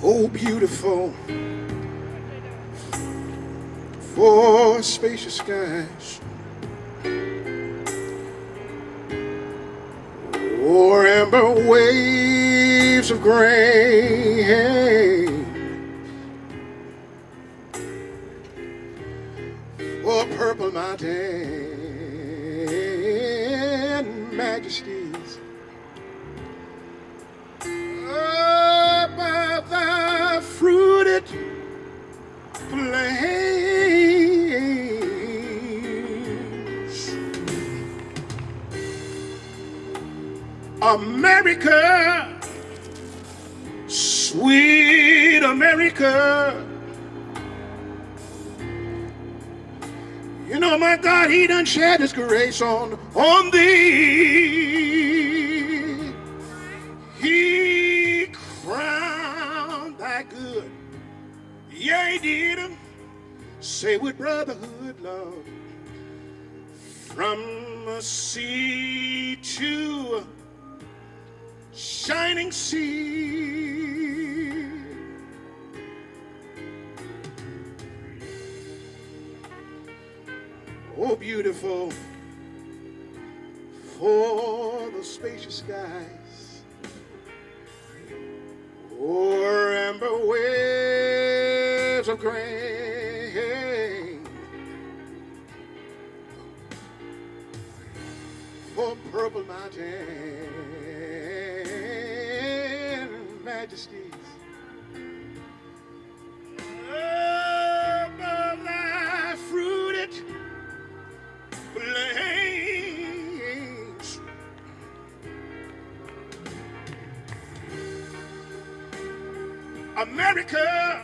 Oh, beautiful for spacious skies, or amber waves of grain, or purple mountain majesties, above the fruited plains. America, sweet America, you know my God, he done shed his grace on thee. He crowned thy good, yeah, he did. Say with brotherhood, love, from the sea to shining sea. Oh, beautiful for the spacious skies, or amber waves of grain, for purple mountain majesties, above thy fruited plains. America,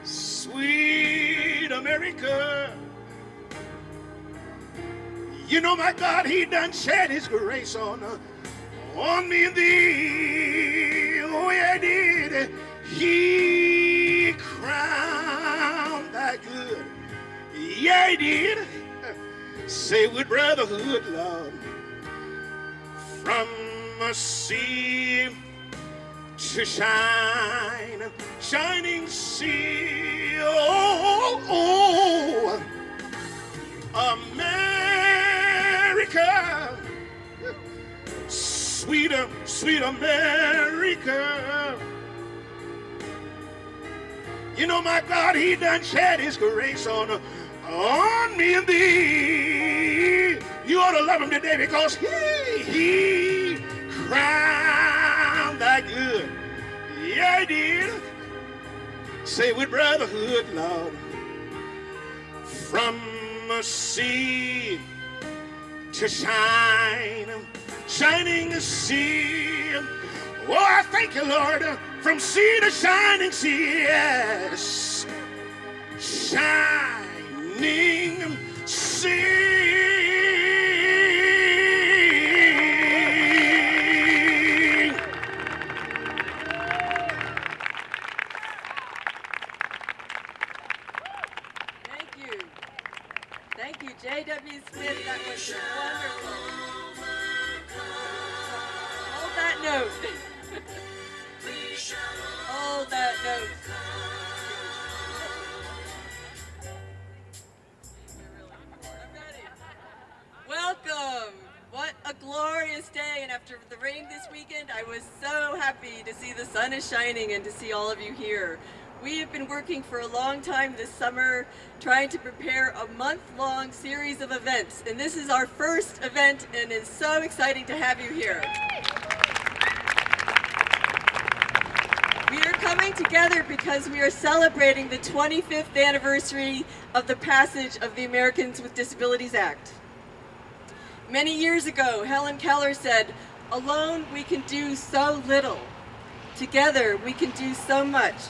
sweet America, you know my God, he done shed his grace on me and thee. Oh, yeah, he did. He crowned thy good. Yeah, he did. Say with brotherhood, love, from the sea to shining sea. Oh, oh, America, sweet America. You know my God, he done shed his grace on me and thee. You ought to love him today because he crowned thy good. Yeah, he did. Say with brotherhood, Lord, from the sea to shining sea. Oh, I thank you, Lord, from sea to shining sea, yes, shining sea. Thank you, J.W. Smith. That was wonderful. Hold that note. Hold that note. I'm ready. Welcome. What a glorious day. And after the rain this weekend, I was so happy to see the sun is shining and to see all of you here. We have been working for a long time this summer trying to prepare a month-long series of events, and this is our first event, and it's so exciting to have you here. We are coming together because we are celebrating the 25th anniversary of the passage of the Americans with Disabilities Act. Many years ago, Helen Keller said, "Alone we can do so little. Together we can do so much."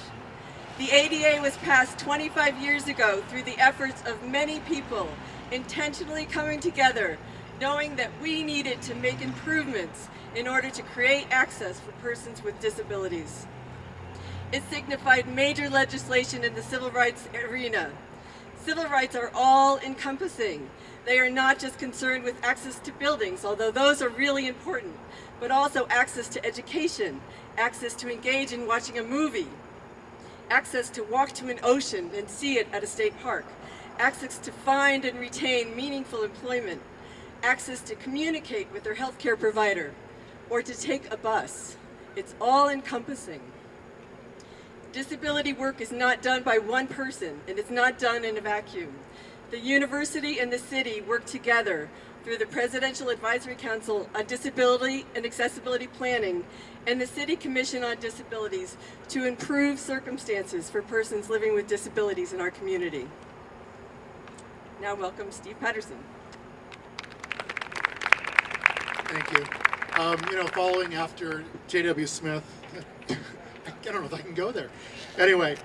The ADA was passed 25 years ago through the efforts of many people intentionally coming together, knowing that we needed to make improvements in order to create access for persons with disabilities. It signified major legislation in the civil rights arena. Civil rights are all-encompassing. They are not just concerned with access to buildings, although those are really important, but also access to education, access to engage in watching a movie, access to walk to an ocean and see it at a state park, access to find and retain meaningful employment, access to communicate with their healthcare provider, or to take a bus. It's all encompassing. Disability work is not done by one person, and it's not done in a vacuum. The university and the city work together through the Presidential Advisory Council on Disability and Accessibility Planning and the City Commission on Disabilities to improve circumstances for persons living with disabilities in our community. Now welcome Steve Patterson. Thank you. Following after J.W. Smith, I don't know if I can go there. Anyway,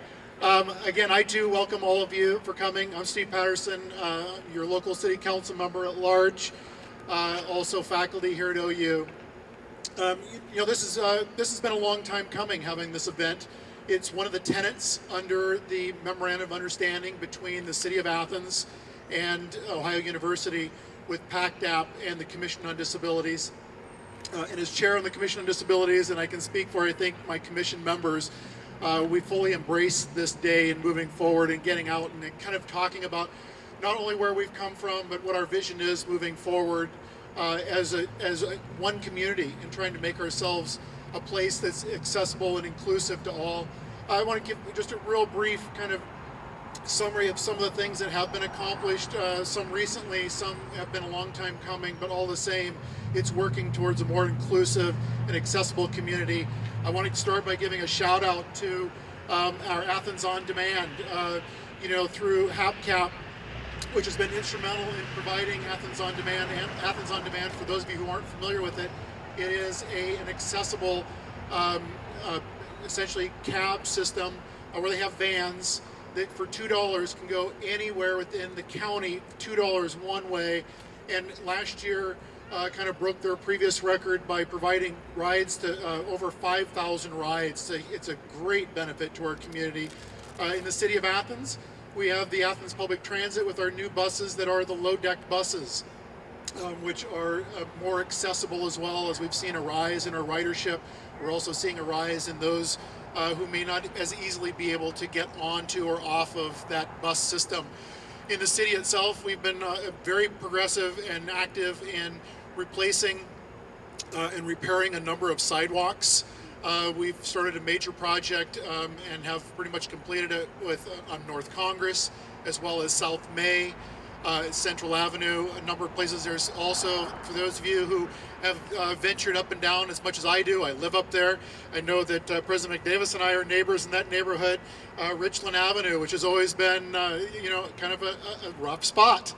again, I do welcome all of you for coming. I'm Steve Patterson, your local city council member at large, also faculty here at OU. This has been a long time coming, having this event. It's one of the tenets under the Memorandum of Understanding between the City of Athens and Ohio University with PACDAP and the Commission on Disabilities. And as chair of the Commission on Disabilities, and I can speak for, I think, my commission members, we fully embrace this day and moving forward and getting out and kind of talking about not only where we've come from, but what our vision is moving forward as one community and trying to make ourselves a place that's accessible and inclusive to all. I want to give just a real brief kind of summary of some of the things that have been accomplished, some recently, some have been a long time coming, but all the same, it's working towards a more inclusive and accessible community. I want to start by giving a shout out to our Athens On Demand, through HAPCAP, which has been instrumental in providing Athens On Demand. And Athens On Demand, for those of you who aren't familiar with it, it is an accessible, essentially cab system where they have vans that for $2 can go anywhere within the county, $2 one way. And last year kind of broke their previous record by providing rides to over 5,000 rides. So it's a great benefit to our community. In the city of Athens, we have the Athens Public Transit with our new buses that are the low-deck buses, which are more accessible as well, as we've seen a rise in our ridership. We're also seeing a rise in those who may not as easily be able to get onto or off of that bus system. In the city itself, we've been very progressive and active in replacing and repairing a number of sidewalks. We've started a major project and have pretty much completed it on North Congress, as well as South May, Central Avenue, a number of places. There's also, for those of you who have ventured up and down as much as I do, I live up there. I know that President McDavis and I are neighbors in that neighborhood. Richland Avenue, which has always been, kind of a rough spot,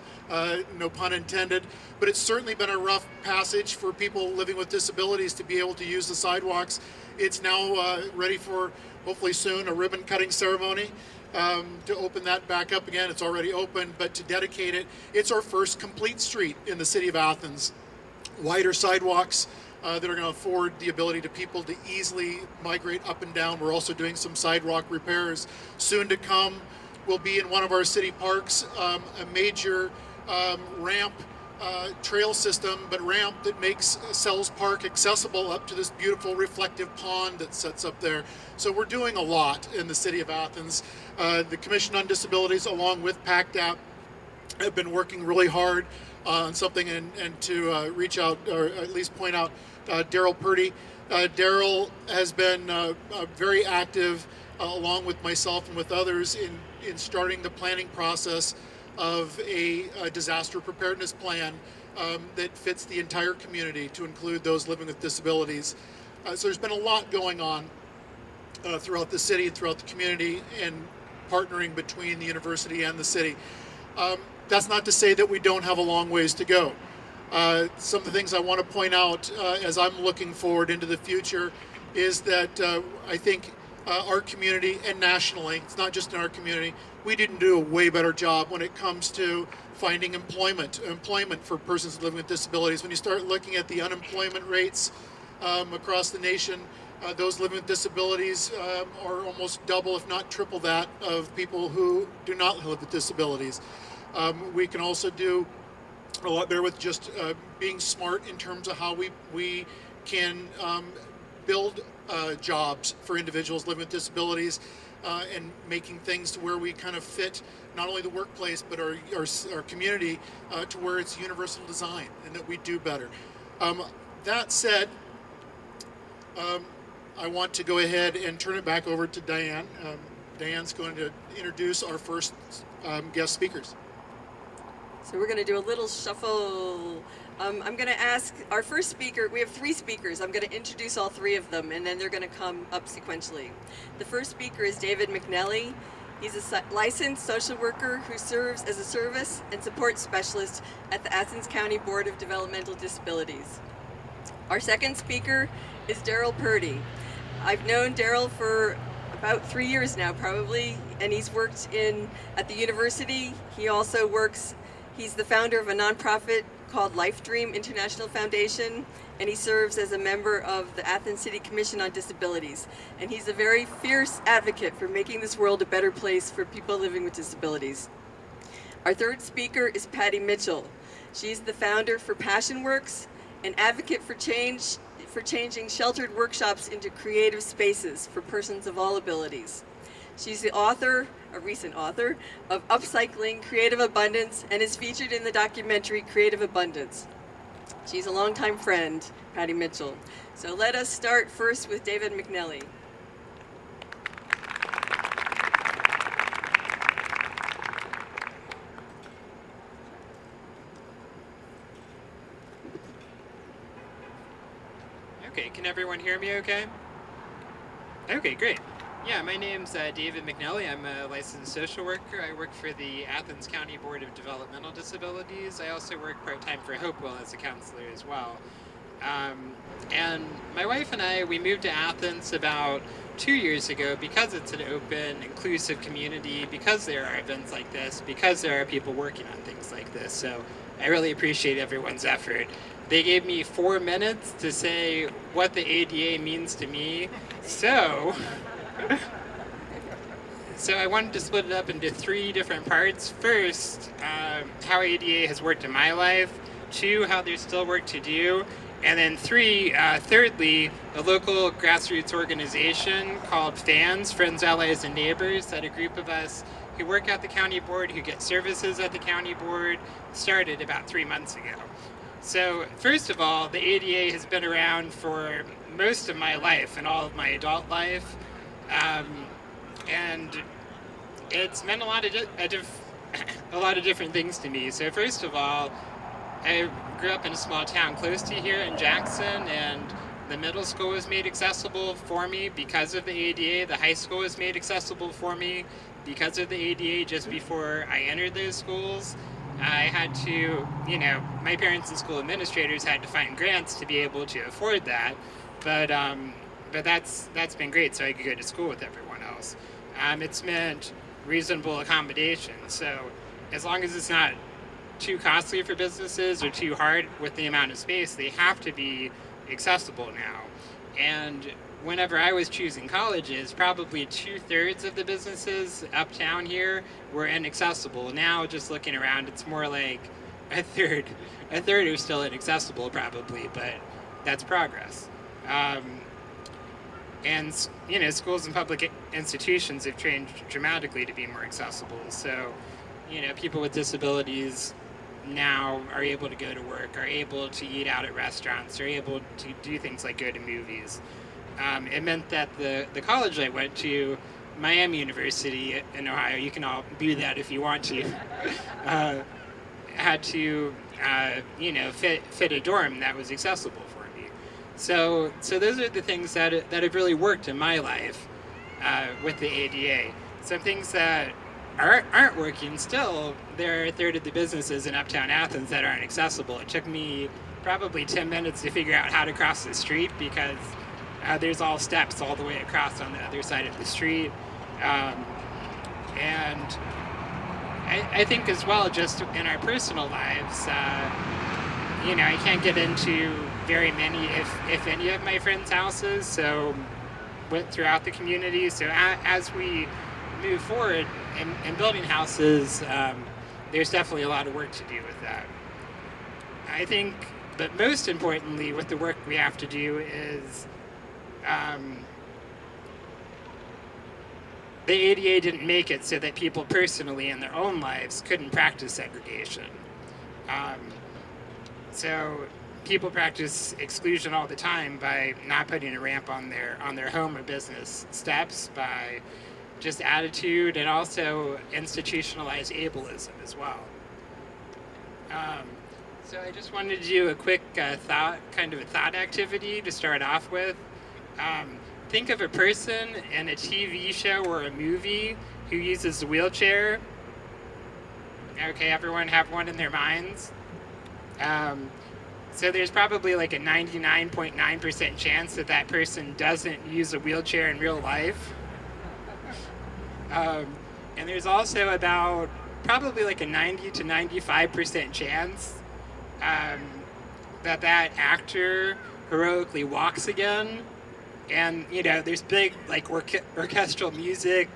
no pun intended, but it's certainly been a rough passage for people living with disabilities to be able to use the sidewalks. It's now ready for, hopefully soon, a ribbon cutting ceremony. To open that back up again. It's already open, but to dedicate it, it's our first complete street in the city of Athens. Wider sidewalks that are going to afford the ability to people to easily migrate up and down. We're also doing some sidewalk repairs. Soon to come will be in one of our city parks, a major ramp trail system, but ramp that makes Sells Park accessible up to this beautiful reflective pond that sits up there. So we're doing a lot in the city of Athens. The Commission on Disabilities, along with PACDAP, have been working really hard on something and to reach out, or at least point out, Daryl Purdy. Daryl has been very active, along with myself and with others, in starting the planning process of a disaster preparedness plan that fits the entire community to include those living with disabilities. So there's been a lot going on throughout the city and throughout the community, and partnering between the university and the city. That's not to say that we don't have a long ways to go. Some of the things I want to point out as I'm looking forward into the future is that I think our community, and nationally, it's not just in our community, we didn't do a way better job when it comes to finding employment for persons living with disabilities. When you start looking at the unemployment rates across the nation, those living with disabilities are almost double, if not triple that, of people who do not live with disabilities. We can also do a lot better with just being smart in terms of how we can build jobs for individuals living with disabilities, and making things to where we kind of fit not only the workplace but our community to where it's universal design and that we do better. That said, I want to go ahead and turn it back over to Diane. Diane's going to introduce our first guest speakers. So we're going to do a little shuffle. I'm going to ask our first speaker. We have 3 speakers. I'm going to introduce all 3 of them, and then they're going to come up sequentially. The first speaker is David McNelly. He's a licensed social worker who serves as a service and support specialist at the Athens County Board of Developmental Disabilities. Our second speaker is Daryl Purdy. I've known Daryl for about 3 years now, probably, and he's worked at the university. He also he's the founder of a nonprofit called Life Dream International Foundation, and he serves as a member of the Athens City Commission on Disabilities. And he's a very fierce advocate for making this world a better place for people living with disabilities. Our third speaker is Patty Mitchell. She's the founder for Passion Works, an advocate for changing sheltered workshops into creative spaces for persons of all abilities. She's the author, a recent author, of Upcycling Creative Abundance, and is featured in the documentary Creative Abundance. She's a longtime friend, Patty Mitchell. So let us start first with David McNelly. Okay, can everyone hear me okay? Okay, great. Yeah, my name's David McNelly. I'm a licensed social worker. I work for the Athens County Board of Developmental Disabilities. I also work part-time for Hopewell as a counselor as well. And my wife and I, we moved to Athens about 2 years ago because it's an open, inclusive community, because there are events like this, because there are people working on things like this. So I really appreciate everyone's effort. They gave me 4 minutes to say what the ADA means to me. So I wanted to split it up into 3 different parts. First, how ADA has worked in my life. 2, how there's still work to do. And then 3, thirdly, a local grassroots organization called FANS, Friends, Allies, and Neighbors, that a group of us who work at the county board, who get services at the county board, started about 3 months ago. So first of all, the ADA has been around for most of my life and all of my adult life. And it's meant a lot of different things to me. So first of all, I grew up in a small town close to here in Jackson, and the middle school was made accessible for me because of the ADA. The high school was made accessible for me because of the ADA just before I entered those schools. I had to, my parents and school administrators had to find grants to be able to afford that, but that's been great, so I could go to school with everyone else. It's meant reasonable accommodation, so as long as it's not too costly for businesses or too hard with the amount of space, they have to be accessible now. And whenever I was choosing colleges, probably 2/3 of the businesses uptown here were inaccessible. Now, just looking around, it's more like a third are still inaccessible probably, but that's progress. And schools and public institutions have changed dramatically to be more accessible. So, people with disabilities now are able to go to work, are able to eat out at restaurants, are able to do things like go to movies. It meant that the college I went to, Miami University in Ohio, you can all do that if you want to, had to fit a dorm that was accessible for me. So those are the things that have really worked in my life with the ADA. Some things that aren't working still, there are a third of the businesses in Uptown Athens that aren't accessible. It took me probably 10 minutes to figure out how to cross the street because there's all steps all the way across on the other side of the street. And I think as well, just in our personal lives, I can't get into very many, if any of my friends' houses, so went throughout the community. So as we move forward in building houses, there's definitely a lot of work to do with that. I think, but most importantly, what the work we have to do is the ADA didn't make it so that people personally in their own lives couldn't practice segregation. So people practice exclusion all the time by not putting a ramp on their home or business steps, by just attitude, and also institutionalized ableism as well. So I just wanted to do a quick thought activity to start off with. Think of a person in a TV show or a movie who uses a wheelchair. Okay, everyone have one in their minds. So there's probably like a 99.9% chance that that person doesn't use a wheelchair in real life. And there's also about probably like a 90 to 95% chance that actor heroically walks again. And, you know, there's big, like, orchestral music.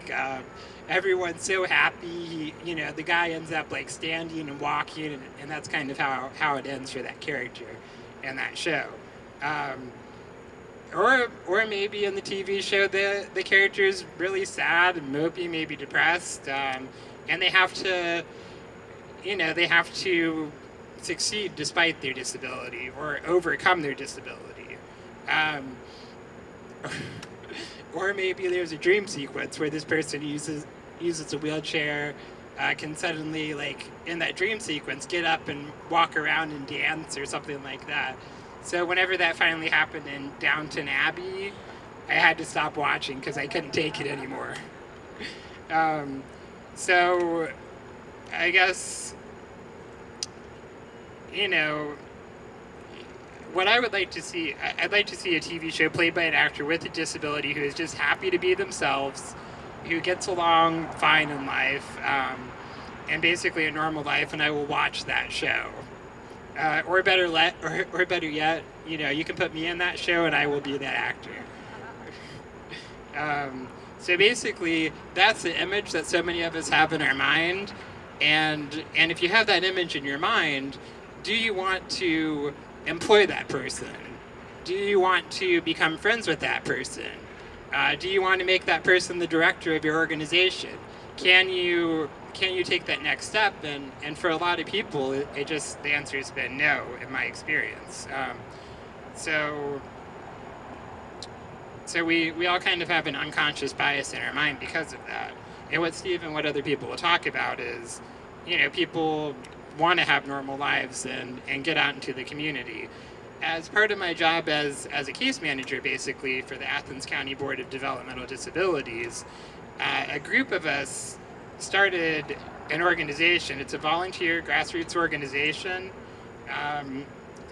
Everyone's so happy. You know, the guy ends up, like, standing and walking, and that's kind of how it ends for that character in that show. Or maybe in the TV show, the character is really sad and mopey, maybe depressed, and they have to succeed despite their disability or overcome their disability. Or maybe there's a dream sequence where this person uses a wheelchair, can suddenly, like, in that dream sequence, get up and walk around and dance or something like that. So whenever that finally happened in Downton Abbey, I had to stop watching because I couldn't take it anymore. So I guess, you know, what I would like to see, I'd like to see a TV show played by an actor with a disability who is just happy to be themselves, who gets along fine in life, and basically a normal life, and I will watch that show. Or better yet, you know, you can put me in that show and I will be that actor. So basically, that's the image that so many of us have in our mind, and if you have that image in your mind, do you want to employ that person? Do you want to become friends with that person? Do you want to make that person the director of your organization? Can you take that next step? And for a lot of people, the answer has been no, in my experience. So we all kind of have an unconscious bias in our mind because of that. And what other people will talk about is, you know, people want to have normal lives and get out into the community. As part of my job as a case manager, basically, for the Athens County Board of Developmental Disabilities, a group of us started an organization. It's a volunteer grassroots organization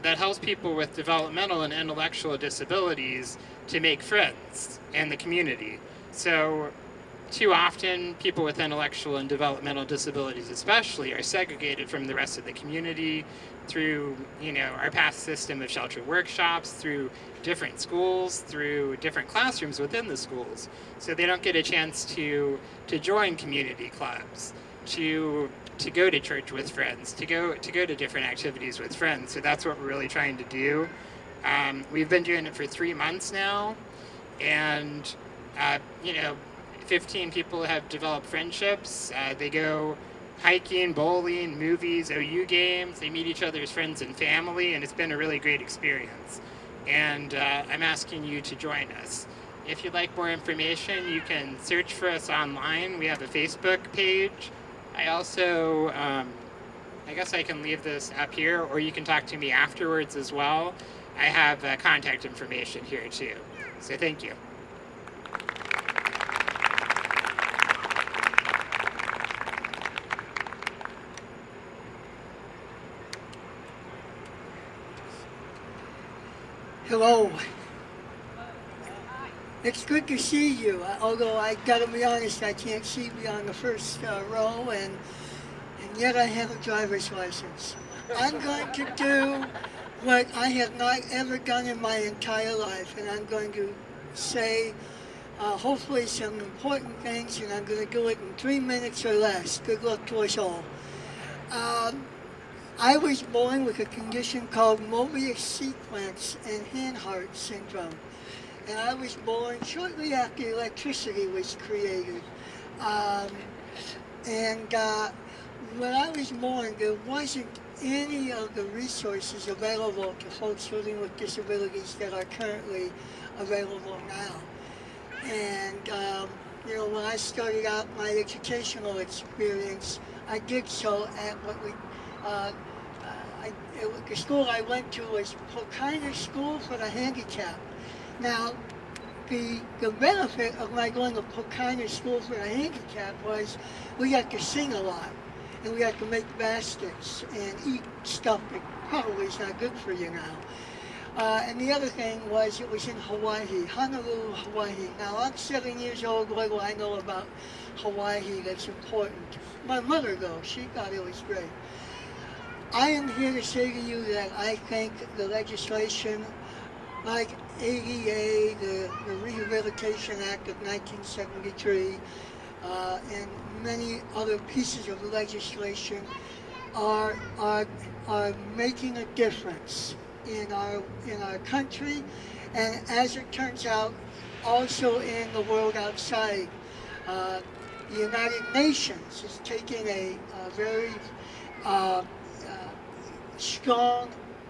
that helps people with developmental and intellectual disabilities to make friends in the community. So too often, people with intellectual and developmental disabilities especially are segregated from the rest of the community through, you know, our past system of sheltered workshops, through different schools, through different classrooms within the schools. So they don't get a chance to join community clubs, to go to church with friends, to go to different activities with friends. So that's what we're really trying to do. We've been doing it for 3 months now, and you know, 15 people have developed friendships. They go hiking, bowling, movies, OU games. They meet each other's friends and family, and it's been a really great experience. And I'm asking you to join us. If you'd like more information, you can search for us online. We have a Facebook page. I also, I guess I can leave this up here, or you can talk to me afterwards as well. I have contact information here too. So thank you. Hello. It's good to see you, although I gotta be honest, I can't see beyond the first row, and yet I have a driver's license. I'm going to do what I have not ever done in my entire life, and I'm going to say hopefully some important things, and I'm going to do it in 3 minutes or less. Good luck to us all. I was born with a condition called Mobius sequence and Hanhart syndrome. And I was born shortly after electricity was created. When I was born, there wasn't any of the resources available to folks living with disabilities that are currently available now. And when I started out my educational experience, I did so at the school I went to was Pocahontas School for the Handicapped. Now, the benefit of my going to Pocahontas School for the Handicapped was we got to sing a lot, and we got to make baskets and eat stuff that probably is not good for you now. And the other thing was it was in Hawaii, Honolulu, Hawaii. Now, I'm 7 years old. What do I know about Hawaii that's important? My mother, though, she thought it was great. I am here to say to you that I think the legislation, like ADA, the Rehabilitation Act of 1973, and many other pieces of legislation are making a difference in our country, and as it turns out, also in the world outside. The United Nations is taking a very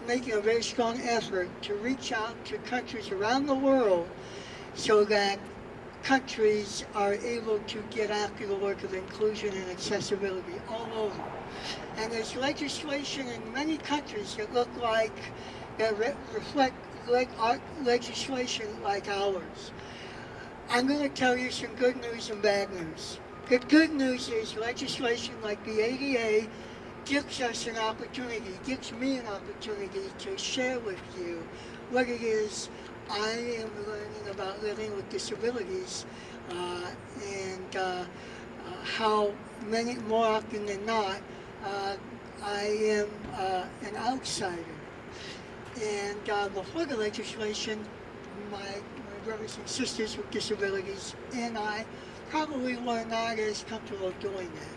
making a very strong effort to reach out to countries around the world so that countries are able to get after the work of inclusion and accessibility all over. And there's legislation in many countries that reflect legislation like ours. I'm going to tell you some good news and bad news. The good news is legislation like the ADA gives us an opportunity, gives me an opportunity to share with you what it is I am learning about living with disabilities, and how many, more often than not, I am an outsider. And before the legislation, my brothers and sisters with disabilities and I probably were not as comfortable doing that.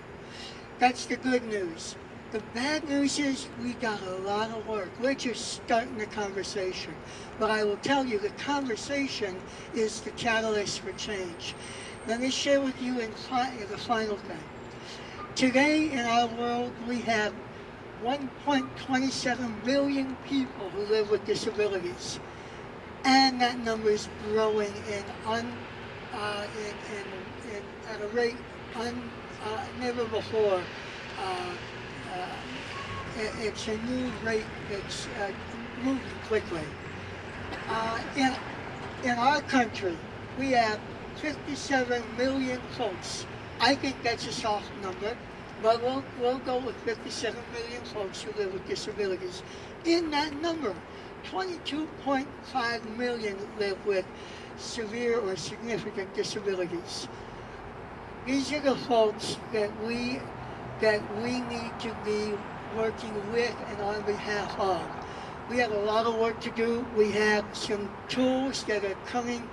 That's the good news. The bad news is we got a lot of work. We're just starting the conversation. But I will tell you, the conversation is the catalyst for change. Let me share with you the final thing. Today in our world, we have 1.27 billion people who live with disabilities. And that number is growing at a rate never before. It's a new rate that's moving quickly. In our country, we have 57 million folks. I think that's a soft number, but we'll go with 57 million folks who live with disabilities. In that number, 22.5 million live with severe or significant disabilities. These are the folks that we need to be working with and on behalf of. We have a lot of work to do. We have some tools that are coming,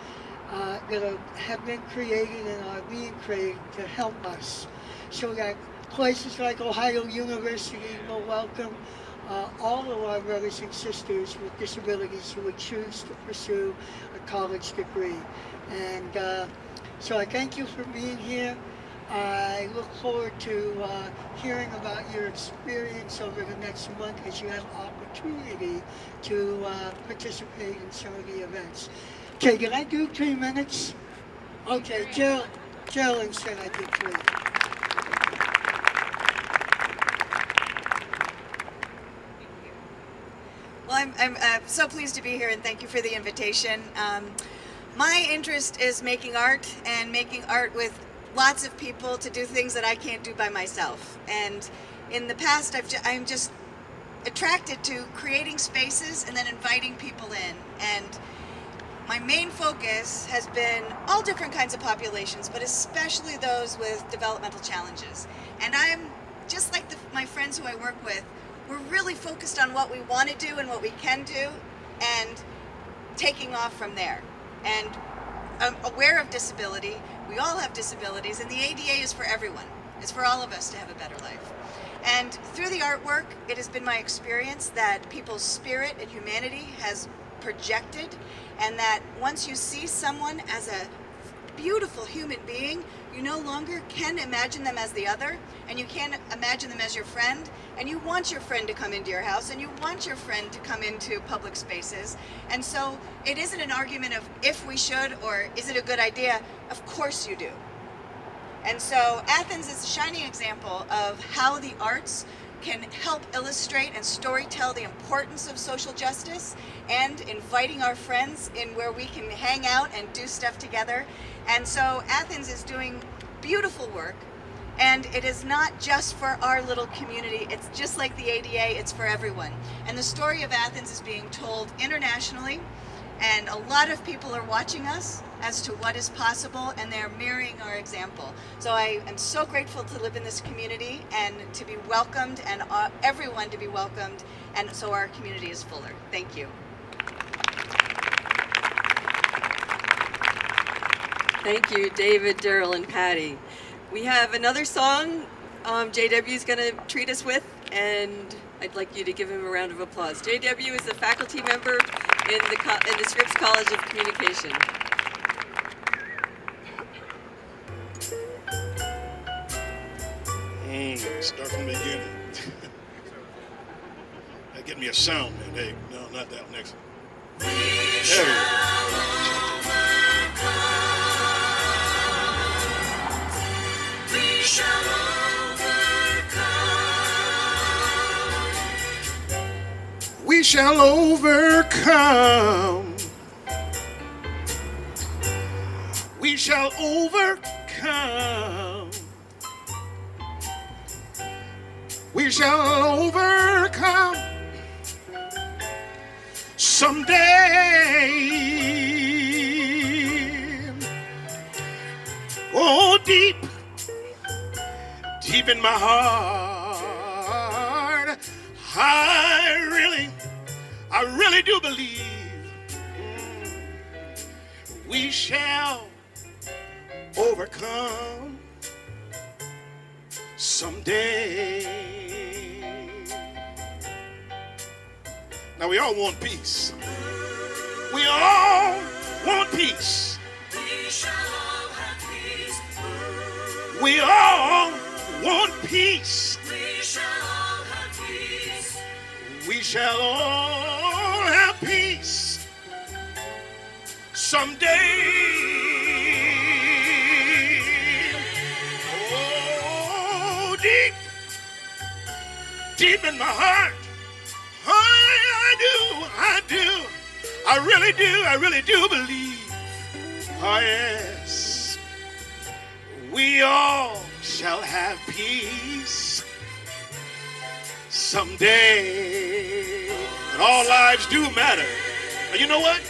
have been created and are being created to help us, so that places like Ohio University will welcome all of our brothers and sisters with disabilities who would choose to pursue a college degree. And so I thank you for being here. I look forward to hearing about your experience over the next month as you have opportunity to participate in some of the events. Okay, did I do 3 minutes? Okay, Geraldine said I did 3. Well, I'm so pleased to be here, and thank you for the invitation. My interest is making art, and making art with lots of people to do things that I can't do by myself. And in the past, I'm just attracted to creating spaces and then inviting people in. And my main focus has been all different kinds of populations, but especially those with developmental challenges. And I'm just like my friends who I work with. We're really focused on what we want to do and what we can do, and taking off from there. And I'm aware of disability. We all have disabilities, and the ADA is for everyone. It's for all of us to have a better life. And through the artwork, it has been my experience that people's spirit and humanity has projected, and that once you see someone as a beautiful human being, you no longer can imagine them as the other, and you can't imagine them as your friend, and you want your friend to come into your house, and you want your friend to come into public spaces. And so it isn't an argument of if we should or is it a good idea. Of course you do. And so Athens is a shining example of how the arts can help illustrate and storytell the importance of social justice and inviting our friends in where we can hang out and do stuff together. And so Athens is doing beautiful work, and it is not just for our little community. It's just like the ADA, it's for everyone. And the story of Athens is being told internationally, and a lot of people are watching us as to what is possible, and they're mirroring our example. So I am so grateful to live in this community and to be welcomed, and everyone to be welcomed, and so our community is fuller. Thank you. Thank you, David, Daryl, and Patty. We have another song JW is going to treat us with, and I'd like you to give him a round of applause. JW is a faculty member in the Scripps College of Communication. Start from the beginning. Get me a sound, man. Hey, no, not that one. Next one. There we shall overcome. We shall overcome. We shall overcome someday. Oh, deep in my heart, I really do believe we shall overcome someday. Now we all want peace. We all want peace. We shall all have peace. We all want peace. We shall all have peace. We shall all have peace someday. Oh, deep in my heart, I really do believe, oh yes, we all shall have peace someday. And all lives do matter. And you know what?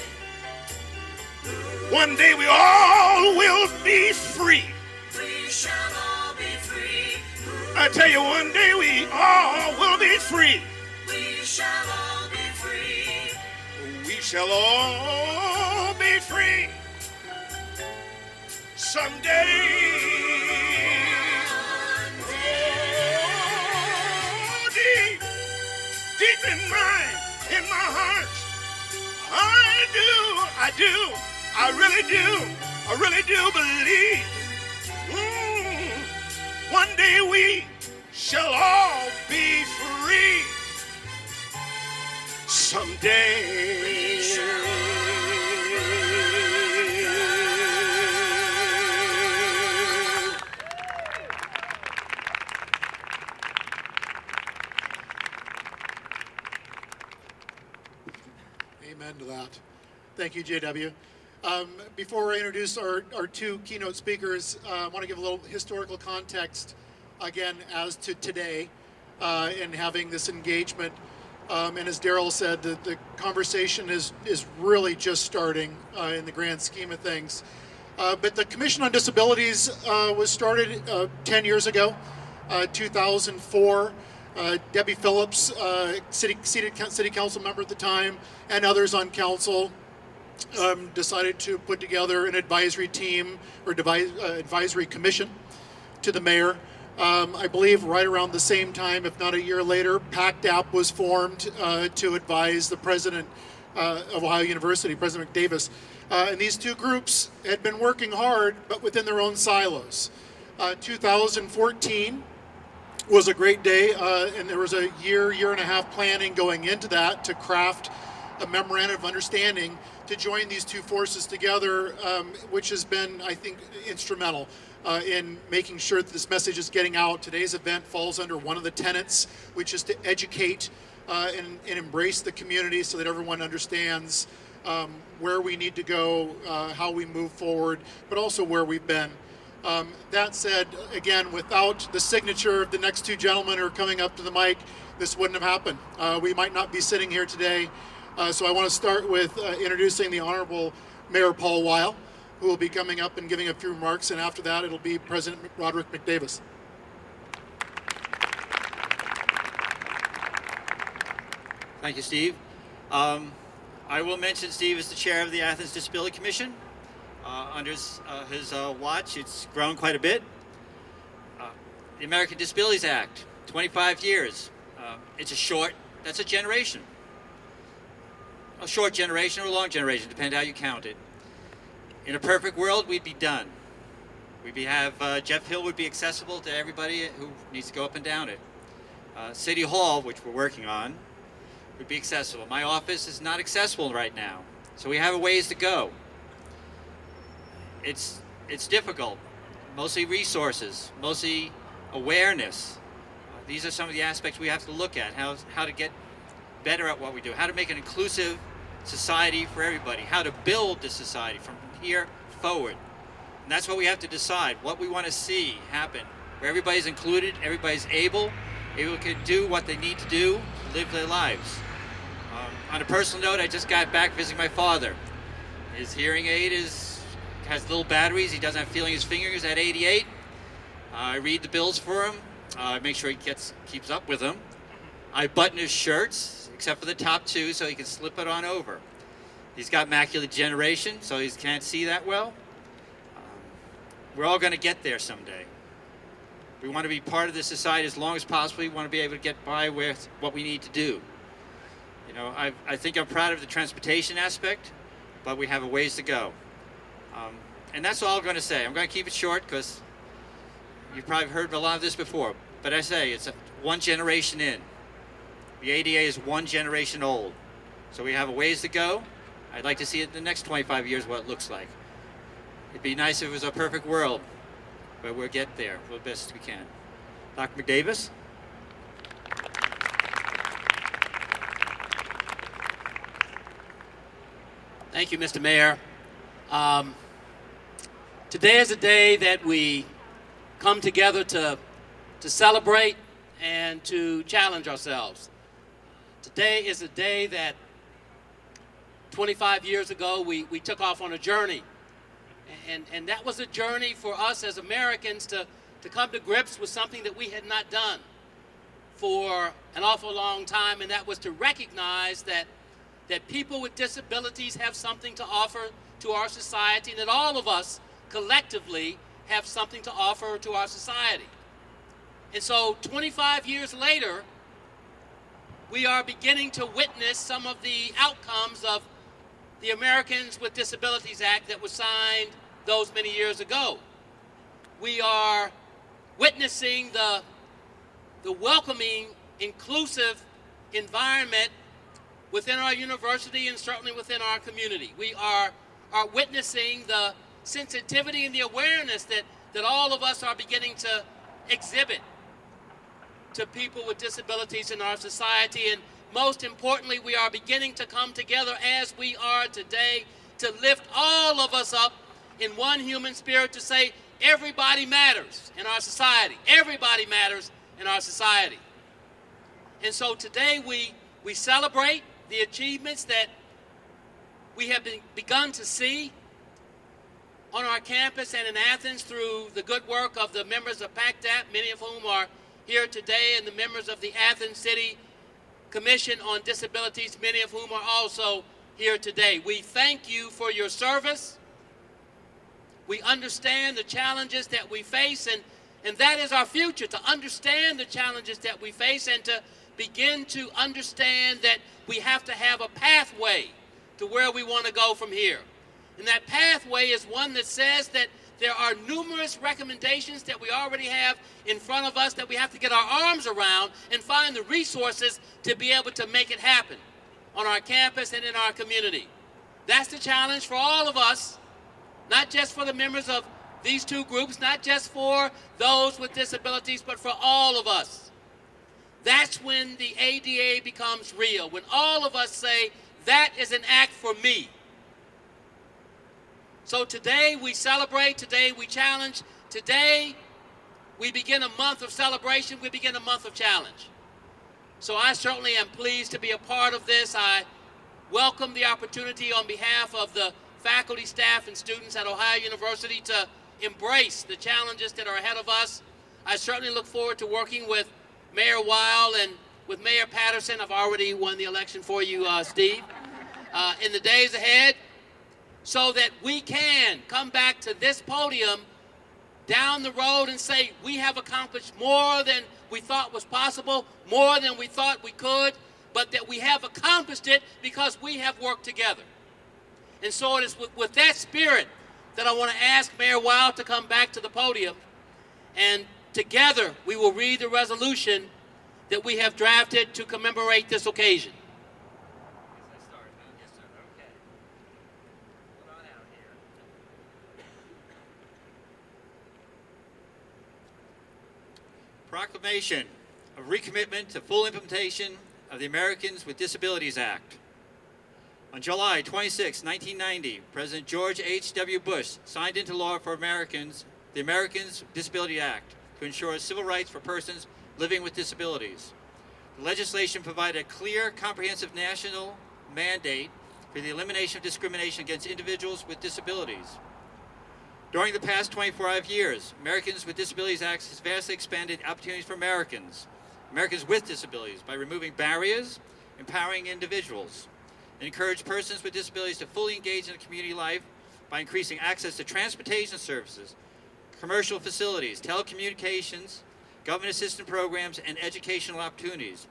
One day we all will be free. We shall all be free. I tell you, one day we all will be free. We shall all be free. We shall all be free someday. Oh, deep in my heart, I really do believe one day we shall all be free someday. Amen to that. Thank you, JW. Before I introduce our two keynote speakers, I want to give a little historical context again as to today and having this engagement. And as Daryl said, the conversation is really just starting in the grand scheme of things. But the Commission on Disabilities was started 10 years ago, 2004. Debbie Phillips, city council member at the time, and others on council decided to put together an advisory team or advisory commission to the mayor I believe right around the same time, if not a year later, PACT App was formed to advise the president of Ohio University, President McDavis. And these two groups had been working hard, but within their own silos. 2014 was a great day, and there was a year and a half planning going into that to craft a memorandum of understanding to join these two forces together, which has been, I think, instrumental in making sure that this message is getting out. Today's event falls under one of the tenets, which is to educate and embrace the community so that everyone understands where we need to go, how we move forward, but also where we've been. That said, again, without the signature of the next two gentlemen who are coming up to the mic, this wouldn't have happened. We might not be sitting here today. So I want to start with introducing the Honorable Mayor Paul Weil, who will be coming up and giving a few remarks, and after that it'll be President Roderick McDavis. Thank you, Steve. I will mention Steve is the chair of the Athens Disability Commission. Under his watch, it's grown quite a bit. The American Disabilities Act, 25 years. That's a generation. A short generation or a long generation, depending how you count it. In a perfect world, we'd be done. Jeff Hill would be accessible to everybody who needs to go up and down it. City Hall, which we're working on, would be accessible. My office is not accessible right now, so we have a ways to go. It's difficult, mostly resources, mostly awareness. These are some of the aspects we have to look at, how to get better at what we do, how to make an inclusive society for everybody, how to build the society from here forward. And that's what we have to decide, what we want to see happen, where everybody's included, everybody's able to do what they need to do, live their lives. On a personal note, I just got back visiting my father. His hearing aid has little batteries. He doesn't have feeling in his fingers at 88. I read the bills for him. Make sure he keeps up with them. I button his shirts, except for the top two, so he can slip it on over. He's got macular degeneration, so he can't see that well. We're all going to get there someday. We want to be part of this society as long as possible. We want to be able to get by with what we need to do. You know, I think I'm proud of the transportation aspect, but we have a ways to go. And that's all I'm going to say. I'm going to keep it short because you've probably heard a lot of this before. But I say it's one generation in. The ADA is one generation old. So we have a ways to go. I'd like to see it in the next 25 years what it looks like. It'd be nice if it was a perfect world, but we'll get there the best we can. Dr. McDavis? Thank you, Mr. Mayor. Today is a day that we come together to celebrate and to challenge ourselves. Today is a day that 25 years ago we took off on a journey. And that was a journey for us as Americans to come to grips with something that we had not done for an awful long time, and that was to recognize that people with disabilities have something to offer to our society, and that all of us collectively have something to offer to our society. And so 25 years later, we are beginning to witness some of the outcomes of the Americans with Disabilities Act that was signed those many years ago. We are witnessing the welcoming, inclusive environment within our university and certainly within our community. We are witnessing the sensitivity and the awareness that all of us are beginning to exhibit to people with disabilities in our society. And most importantly, we are beginning to come together as we are today to lift all of us up in one human spirit to say everybody matters in our society. Everybody matters in our society. And so today we celebrate the achievements that we have begun to see on our campus and in Athens through the good work of the members of PACT App, many of whom are here today, and the members of the Athens City Commission on Disabilities, many of whom are also here today. We thank you for your service. We understand the challenges that we face, And that is our future, to understand the challenges that we face and to begin to understand that we have to have a pathway to where we want to go from here. And that pathway is one that says that there are numerous recommendations that we already have in front of us that we have to get our arms around and find the resources to be able to make it happen on our campus and in our community. That's the challenge for all of us, not just for the members of these two groups, not just for those with disabilities, but for all of us. That's when the ADA becomes real, when all of us say, that is an act for me. So today we celebrate, today we challenge, today we begin a month of celebration, we begin a month of challenge. So I certainly am pleased to be a part of this. I welcome the opportunity on behalf of the faculty, staff, and students at Ohio University to embrace the challenges that are ahead of us. I certainly look forward to working with Mayor Weil and with Mayor Patterson. I've already won the election for you, Steve, in the days ahead, so that we can come back to this podium down the road and say we have accomplished more than we thought was possible, more than we thought we could, but that we have accomplished it because we have worked together. And so it is with that spirit that I want to ask Mayor Weil to come back to the podium, and together we will read the resolution that we have drafted to commemorate this occasion. Proclamation of recommitment to full implementation of the Americans with Disabilities Act. On July 26, 1990, President George H.W. Bush signed into law for Americans the Americans with Disabilities Act to ensure civil rights for persons living with disabilities. The legislation provided a clear, comprehensive national mandate for the elimination of discrimination against individuals with disabilities. During the past 25 years, Americans with Disabilities Act has vastly expanded opportunities for Americans with disabilities, by removing barriers, empowering individuals, and encourage persons with disabilities to fully engage in community life by increasing access to transportation services, commercial facilities, telecommunications, government assistance programs, and educational opportunities.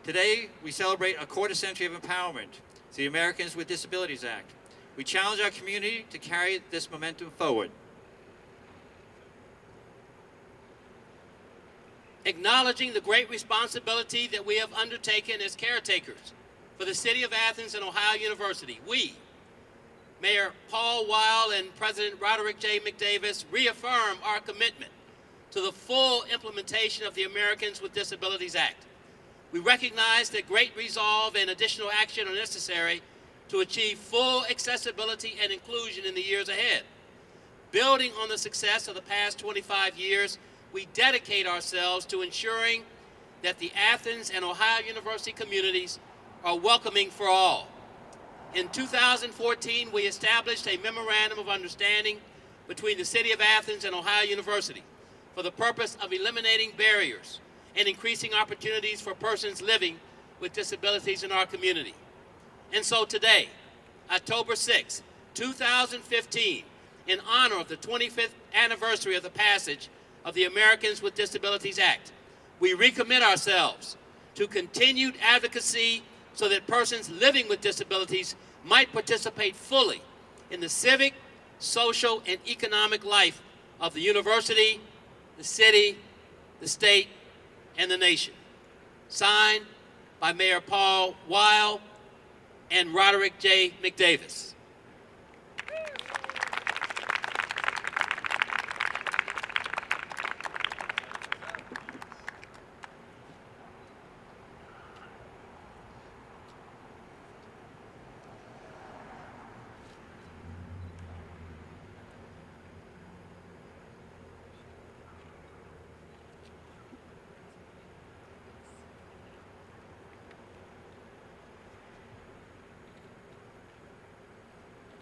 Today, we celebrate a quarter century of empowerment to the Americans with Disabilities Act. We challenge our community to carry this momentum forward. Acknowledging the great responsibility that we have undertaken as caretakers for the City of Athens and Ohio University, we, Mayor Paul Weil and President Roderick J. McDavis, reaffirm our commitment to the full implementation of the Americans with Disabilities Act. We recognize that great resolve and additional action are necessary to achieve full accessibility and inclusion in the years ahead. Building on the success of the past 25 years, we dedicate ourselves to ensuring that the Athens and Ohio University communities are welcoming for all. In 2014, we established a memorandum of understanding between the City of Athens and Ohio University for the purpose of eliminating barriers and increasing opportunities for persons living with disabilities in our community. And so today, October 6, 2015, in honor of the 25th anniversary of the passage of the Americans with Disabilities Act, we recommit ourselves to continued advocacy so that persons living with disabilities might participate fully in the civic, social, and economic life of the university, the city, the state, and the nation. Signed by Mayor Paul Weil and Roderick J. McDavis.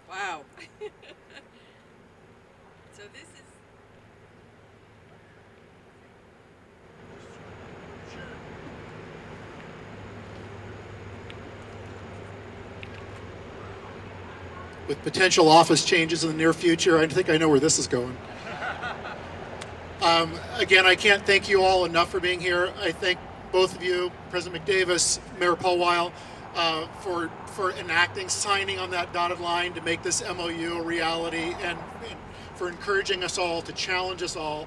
Wow. So this is With potential office changes in the near future, I think I know where this is going. Again, I can't thank you all enough for being here. I thank both of you, President McDavis, Mayor Paul Weil, for enacting, signing on that dotted line to make this MOU a reality, and for encouraging us all, to challenge us all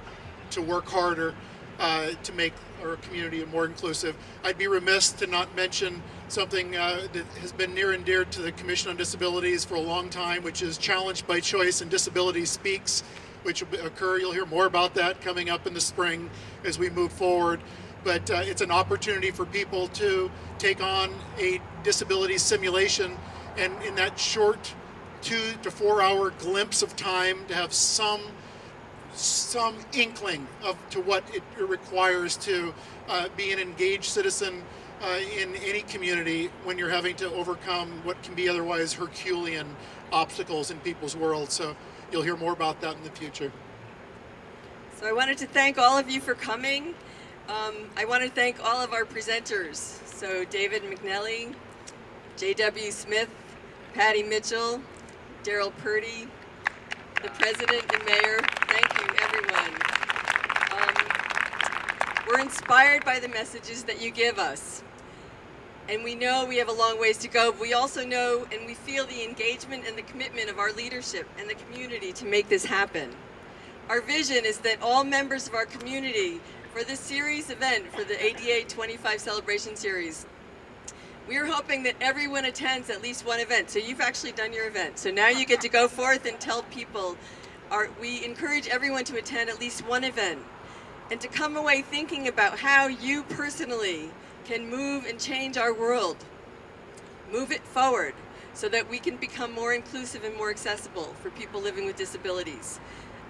to work harder to make our community more inclusive. I'd be remiss to not mention something that has been near and dear to the Commission on Disabilities for a long time, which is Challenge by Choice and Disability Speaks, which will occur. You'll hear more about that coming up in the spring as we move forward. But it's an opportunity for people to take on a disability simulation, and in that short 2 to 4 hour glimpse of time to have some inkling to what it requires to be an engaged citizen in any community when you're having to overcome what can be otherwise Herculean obstacles in people's worlds. So you'll hear more about that in the future. So I wanted to thank all of you for coming. I want to thank all of our presenters. So David McNally, J.W. Smith, Patty Mitchell, Daryl Purdy, the President and Mayor. Thank you, everyone. We're inspired by the messages that you give us. And we know we have a long ways to go, but we also know and we feel the engagement and the commitment of our leadership and the community to make this happen. Our vision is that all members of our community, for this series event, for the ADA 25 Celebration Series, we are hoping that everyone attends at least one event. So you've actually done your event. So now you get to go forth and tell people. We encourage everyone to attend at least one event and to come away thinking about how you personally can move and change our world. Move it forward so that we can become more inclusive and more accessible for people living with disabilities.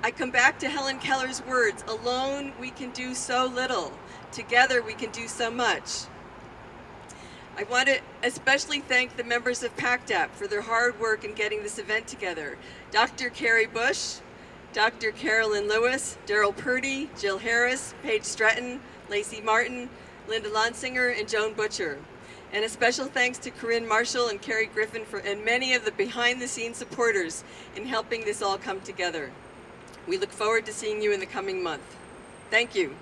I come back to Helen Keller's words, alone we can do so little, together we can do so much. I want to especially thank the members of PACTAP for their hard work in getting this event together. Dr. Carrie Bush, Dr. Carolyn Lewis, Daryl Purdy, Jill Harris, Paige Stratton, Lacey Martin, Linda Lonsinger, and Joan Butcher. And a special thanks to Corinne Marshall and Carrie Griffin and many of the behind-the-scenes supporters in helping this all come together. We look forward to seeing you in the coming month. Thank you.